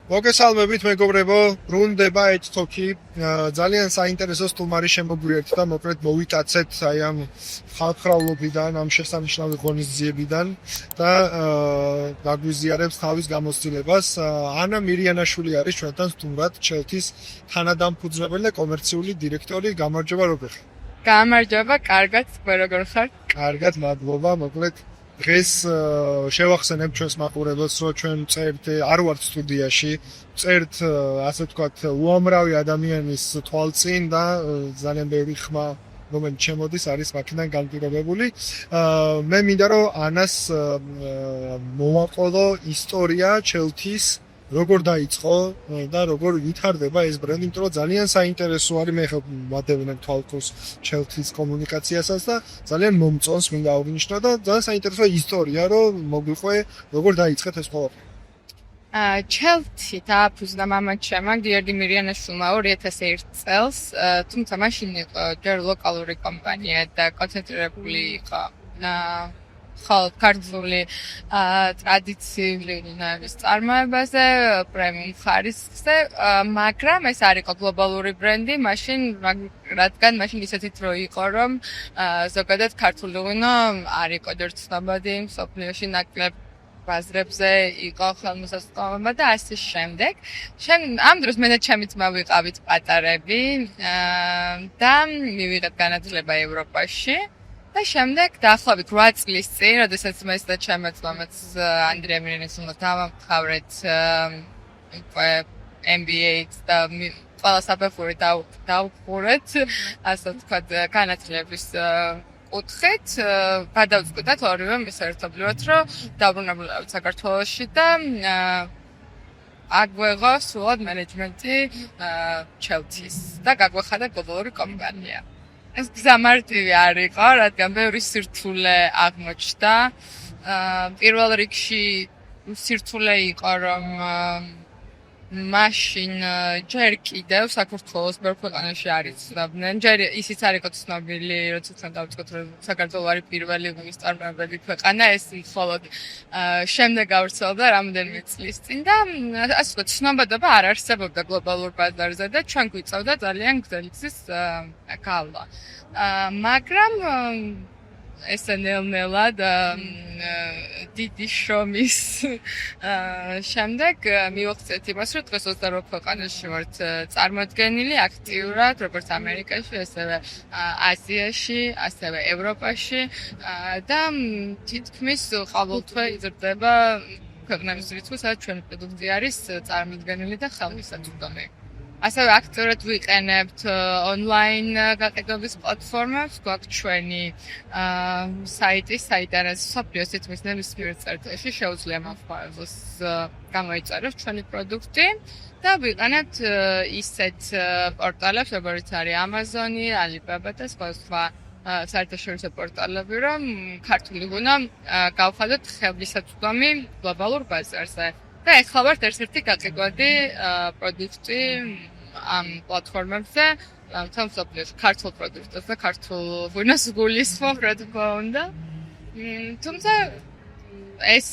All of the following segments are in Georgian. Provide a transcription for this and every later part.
მოგესალმებით მეგობრებო, ბრუნდება ეჭთოქი, ძალიან საინტერესო სტუმარი შემოგვიერთდა და მოკლედ მოვიტაცეთ აი ამ ხალხრავლობიდან, ამ შესანიშნავი ღონისძიებიდან და დაგვიზიარებს თავის გამოცდილებას. ანა მირიანაშვილი არის ჩვენთან სტუმრად, ჩელთის თანადამფუძნებელი და კომერციული დირექტორი. გამარჯობა, როგორ ხარ? გამარჯობა, კარგად, როგორ ხარ? კარგად, მადლობა, მოკლედ დღეს შევახსენებ ჩვენს მაყურებელს, რომ ჩვენ წერთ არ ვართ სტუდიაში, წერთ ასე ვთქვათ, უამრავი ადამიანის თვალწინ და ძალიან ბევრი ხმა რომელიც შემოდის არის მაქედან განპირობებული. მე მინდა რომ ანას მოვაყოლო ისტორია ჩელთის როგორ დაიწყო და როგორ ვითარდება ეს ბრენდი, იმიტომ რომ ძალიან საინტერესო არის, მე ვადევნებ თვალყურს ჩელთის კომუნიკაციასაც და ძალიან მომწონს, მინდა აღნიშნო და ძალიან საინტერესო ისტორია, რომ მოგვიყვე როგორ დაიწყეთ ეს ყველაფერი. ჩელთი დააფუძნა მამაჩემმა გიორგი მირიანაშვილმა 2001 წელს, თუმცა მაშინ იყო ჯერ ლოკალური კომპანია და კონცენტრირებული იყო ქართული ტრადიციული ვინაების წარმოებაზე, პრემიუმ ხარისხზე, მაგრამ ეს არ იყო გლობალური ბრენდი, რადგან მაშინ ისეთი დრო იყო, რომ ზოგადად ქართული ღვინო არ იყო ჯერ ცნობადი, მსოფლიოში ნაკლებ ბაზრებზე იყო ხელმისაწვდომობა და ასე შემდეგ. ამ დროს მე და ჩემი ძმა ვიყავით პატარები და მივიღეთ განათლება ევროპაში. და შემდეგ დაახლოებით 8 წლის წინ, როდესაც მე და ჩემი ძმაც ანდრია მირიანაშვილმა დავამთავრეთ MBA-ს და ყველა საფეხური დავუყურეთ, ასე ვთქვათ, განათლების კუთხით, გადავწყვიტეთ ორივე მისაერთობლივად, რომ დაბრუნებულიყავით საქართველოში და აგვეღო სრულად მენეჯმენტი ჩელთის და გაგვეხადა გლობალური კომპანია. ეს გზამარტივი არ იყო, რადგან ბევრი სირთულე აღმოჩნდა. პირველ რიგში სირთულე იყო, რომ მაშინ ჯერ კიდევ საქართველოს ბევრ ქვეყანაში არ იცნობდნენ. ჯერ ისიც არ იყო ცნობილი, როცა ჩვენ დავიწყოთ, რომ საქართველო არის პირველი ღვინის წარმოებელი ქვეყანა, ეს მხოლოდ შემდეგ გავრცელდა რამდენიმე წლის წინ და ასე ვთქვათ, ცნობადობა არ არსებობდა გლობალურ ბაზარზე და ჩვენ გვიწევდა ძალიან გრძელი გზის გავლა. მაგრამ ესე ნელ-ნელად დიდი შრომის შემდეგ მივახცეთ იმას, რომ დღეს 28 ქვეყანაში ვართ წარმოდგენილი აქტიურად, როგორც ამერიკაში, ასევე აზიაში, ასევე ევროპაში და თითქმის ყოველთვე იზრდება ქვეყნების რიცხვი, სადაც ჩვენი პროდუქცია არის წარმოდგენილი და ხელმისაწვდომი. ასევე აქტიურად ვიყენებთ ონლაინ გაყიდვების პლატფორმებს, გვაქვს ჩვენი საიტი, საიდანაც მსოფლიოს თითქმის ნებისმიერ წერტილში შეუძლია მომხმარებელს გამოიწეროს ჩვენი პროდუქტი და ვიყენებთ ისეთ პორტალებს, როგორც არის Amazon-ი, Alibaba და სხვა საერთაშორისო პორტალები, რომ ქართული ღვინო გავხადოთ ხელმისაწვდომი გლობალურ ბაზარზე. და ეხლა ვართ ერთ-ერთი გაყიდვადი პროდუქტი ამ პლატფორმებზე, მთელ მსოფლიოში ქართულ პროდუქტებს და ქართულ ღვინოს გულისხმობ, რა თქმა უნდა. თუმცა ეს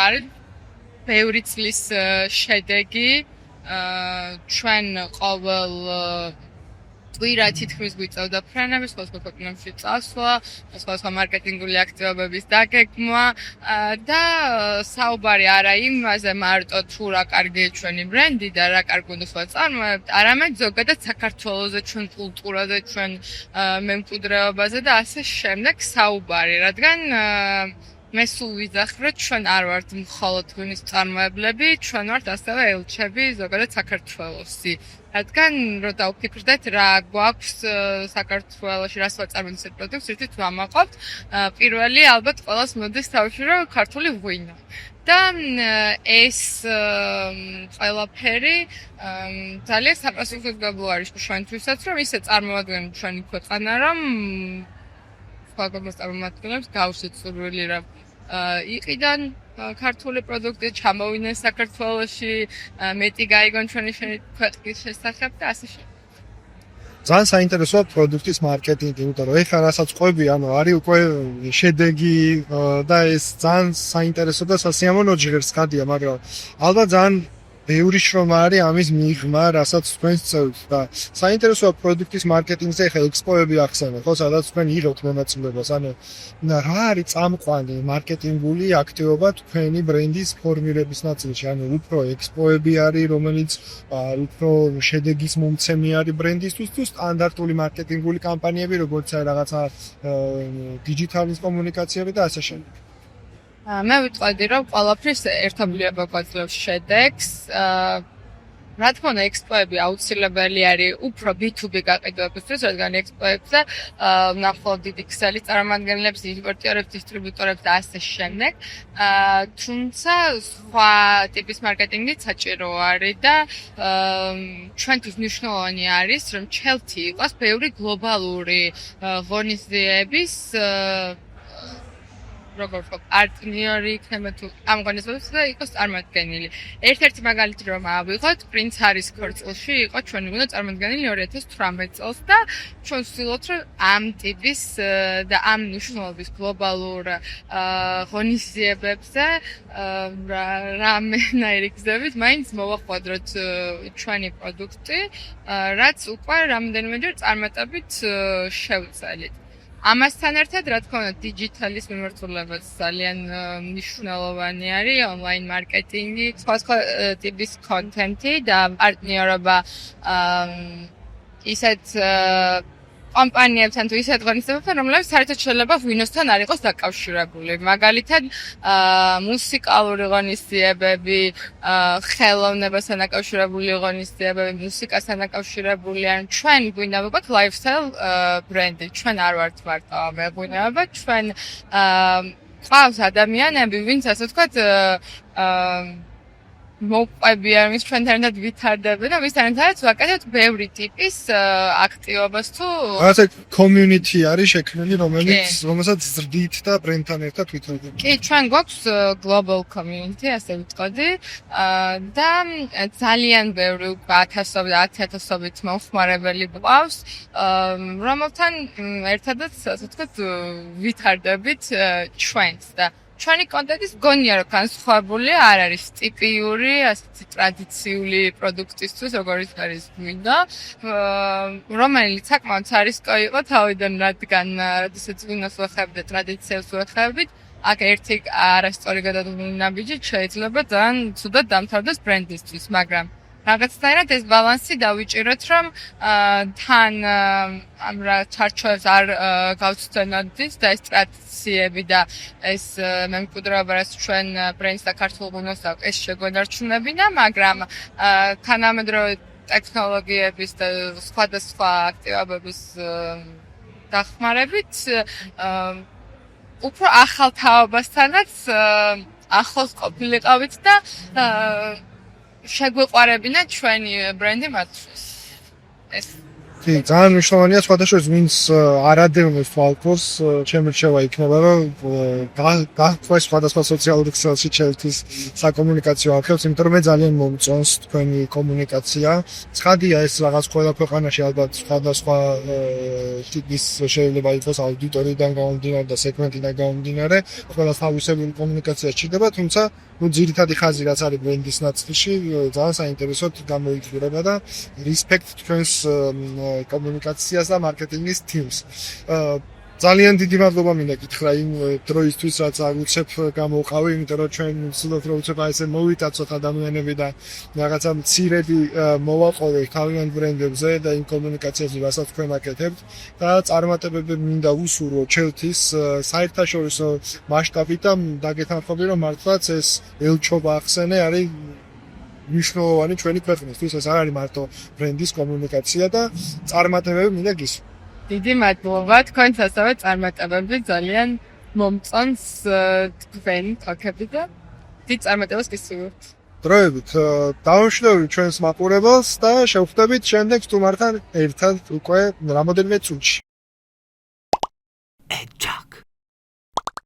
არის ბევრი წლის შედეგი. ჩვენ ყოველ კვირა თითქმის გვიწევდა ფრენების, სხვადასხვა ქვეყნებში წასვლა, სხვადასხვა მარკეტინგული აქტივობების დაგეგმვა და საუბარი არა იმაზე მარტო თუ რა კარგია ჩვენი ბრენდი და რა კარგ ღვინოს ვაწარმოებთ, არამედ ზოგადად საქართველოზე, ჩვენ კულტურაზე, ჩვენ მემკვიდრეობაზე და ასე შემდეგ საუბარი, რადგან მე სულ ვიძახი, რომ ჩვენ არ ვართ მხოლოდ ღვინის მწარმოებლები, ჩვენ ვართ ასევე ელჩები ზოგადად საქართველოსი. რადგან რო დავფიქრდეთ რა გვაქვს საქართველოში, რას ვაწარმოებთ ეს პროდუქტს, ერთით ვამაყობთ. პირველი ალბათ ყველას მოდის თავში, რომ ქართული ღვინო. და ეს ყველაფერი ძალიან საპასუხისმგებლო არის ჩვენთვისაც, რომ ისე წარმოადგენთ ჩვენი ქვეყანა, რომ სხვადასხვა წარმომადგენლებს გავსით სურვილი, რომ იყიდან ქართული პროდუქტი ჩამოვიდნენ საქართველოში, მეტი გაიგონ ჩვენი ქვეყნის შესახებ და ასე შემდეგ. ძალიან საინტერესოა პროდუქტის მარკეტინგი, იმიტომ რომ ეხლა რასაც ყვები, ანუ არის უკვე შედეგი და ეს ძალიან საინტერესო და სასიამოვნო ჯგერს ხადია, მაგრამ ალბათ ძალიან ბევრი შრომა არის ამის მიღმა, რასაც თქვენ წევთ და საინტერესოა პროდუქტის მარკეტინგზე ეხლა ექსპოები ახსენეთ, ხო, სადაც თქვენ იღებთ მონაწილეობას, ანუ რა არის წამყვანი მარკეტინგული აქტივობა თქვენი ბრენდის ფორმირების ნაწილში, ანუ უფრო ექსპოები არის, რომელიც უფრო შედეგის მომცემი არის ბრენდისთვის თუ სტანდარტული მარკეტინგული კამპანიები, როგორც არის რაღაცა დიჯიტალის კომუნიკაციები და ასე შემდეგ. მე ვიტყოდი, რომ ყველაფრის ერთობლიობა გვაძლევს შედეგს. რა თქმა უნდა, ექსპოები აუცილებელი არის უფრო B2B გაყიდვებისთვის, რადგან ექსპოებზე ვნახავთ დიდი ქსელის წარმომადგენლებს, იმპორტიორებს, დისტრიბუტორებს და ასე შემდეგ. თუმცა სხვა ტიპის მარკეტინგიც საჭირო არის და ჩვენთვის მნიშვნელოვანი არის, რომ ჩელთი იყოს ბევრი გლობალური ღონისძიების როგორ ვთქვა, პარტნიორი იქნება თუ ამ ღონისძიებებზე და იყოს წარმოადგენელი. ერთ-ერთი მაგალითი რომ ავიღოთ, პრინც ჰარის ქორწილში იყო ჩვენი გუნდა წარმოადგენელი 2018 წელს და ჩვენ ვცდილობთ, რომ ამ ტიპის და ამ მნიშვნელობის გლობალურ ღონისძიებებზე რამენაირი გზებით მაინც მოვახვადროთ ჩვენი პროდუქტი, რაც უკვე რამდენიმეჯერ წარმატებით შევწელით. ამასთან ერთად, რა თქმა უნდა, დიჯიტალის მიმართულებაც ძალიან მნიშვნელოვანი არის, ონლაინ მარკეტინგი, სხვა ტიპის კონტენტი და პარტნიორობა ისეთ კომპანიებთან თუ ისეთ ღონისძიებებთან, რომლებიც საერთოდ შეიძლება ღვინოსთან არ იყოს დაკავშირებული. მაგალითად, მუსიკალური ღონისძიებები, ხელოვნებასთან დაკავშირებული ღონისძიებები, მუსიკასთან დაკავშირებული, ან ჩვენ გვინდა ვიყოთ lifestyle ბრენდი. ჩვენ არ ვართ მარტო მეღვინეობა, ჩვენ ყავს ადამიანები, ვინც ასე ვთქვათ, მოყვებიან, ვის ჩვენთან ერთად ვითარდებიან და ვისთან ერთადაც ვაკეთებთ ბევრი ტიპის აქტივობას თუ რაღაცა community არის შექმნილი, რომელსაც ზრდით და ბრენდთან ერთად ვითარდებთ. კი, ჩვენ გვაქვს global community, ასე ვიტყოდი, და ძალიან ბევრი უკვე 10,000-10,000-ით მომხმარებელი გვყავს, რომელთან ერთადაც, ასე ვთქვათ, ვითარდებით ჩვენს და ჩვენი კონტენტის გონია რომ განსხვავებული არ არის ტიპიური, ასეთი ტრადიციული პროდუქტისთვის, როგორც არის მინდა, რომელიც საკმაოდ სარისკო იყო თავიდან, რადგან როდესაც ვინოს ვეხებთ და ტრადიციებს ვეხებით, აქ ერთი არასწორი გადადგმული ნაბიჯით შეიძლება ძალიან ცუდად დამთავრდეს ბრენდისთვის, მაგრამ რაღაცნაირად ეს ბალანსი დავიჭიროთ, რომ თან ამ რა ჩარჩოებს არ გავცდენოთ და ეს ტრადიციები და ეს მემკვიდრეობა, რაც ჩვენ ბრენდს და ქართულ ღვინოს აქვს, ეს შეგვენარჩუნებინა, მაგრამ თანამედროვე ტექნოლოგიების და სხვადასხვა აქტივობების დახმარებით უფრო ახალ თაობასთანაც ახლოს ყოფილიყავით და შეგვეყარებინა ჩვენი ბრენდი მათთვის. ეს კი, ძალიან მნიშვნელოვანია სხვადასხვა ვინც არადევნებს თვალყურს, ჩემი რჩევა იქნება, რომ გახვეს სხვადასხვა სოციალური ქსელში ჩელთის საკომუნიკაციო არხებს, იმიტომ რომ მე ძალიან მომწონს თქვენი კომუნიკაცია. ცხადია ეს რაღაც ყველა ქვეყანაში ალბათ სხვადასხვა ტიპის შეიძლება იყოს აუდიტორიიდან გამომდინარე და სეგმენტიდან გამომდინარე, ყველა თავისებური კომუნიკაცია სჭირდება, თუმცა ძირითადი ხაზი რაც არის ბრენდის ნაწილში, ძალიან საინტერესოდ გამოიყურება და respect თქვენს კომუნიკაციას და მარკეტინგის თიმს. ძალიან დიდი მადლობა მინდა გითხრა იმ დროისთვის, რაც აუცებ გამოვყავი, იმიტომ რომ ჩვენ ვცდილობთ რომ უცებ აი ესე მოვიტაცოთ ადამიანები და რაღაცა მცირედი მოვაყოლოთ თავიანთ ბრენდებზე და იმ კომუნიკაციაზე, რასაც თქვენ აკეთებთ და წარმატებები მინდა უსურვო ჩელთის საერთაშორისო მასშტაბით და დაგეთანხმები რომ მართლაც ეს ელჩობა ახსენე არის მნიშვნელოვანი ჩვენი ქვეყნისთვის, ეს არ არის მარტო ბრენდის კომუნიკაცია და წარმატებები მინდა გისურვოთ. დიდი მადლობა, თქვენც ასევე წარმატებები ძალიან მომწონს თქვენი თოქები და დიდ წარმატებას გისურვებთ. დროებით დავამშვიდობთ ჩვენს მაყურებელს და შევხვდებით შემდეგ სტუმართან ერთად უკვე რამოდენიმე წუთში. Jack.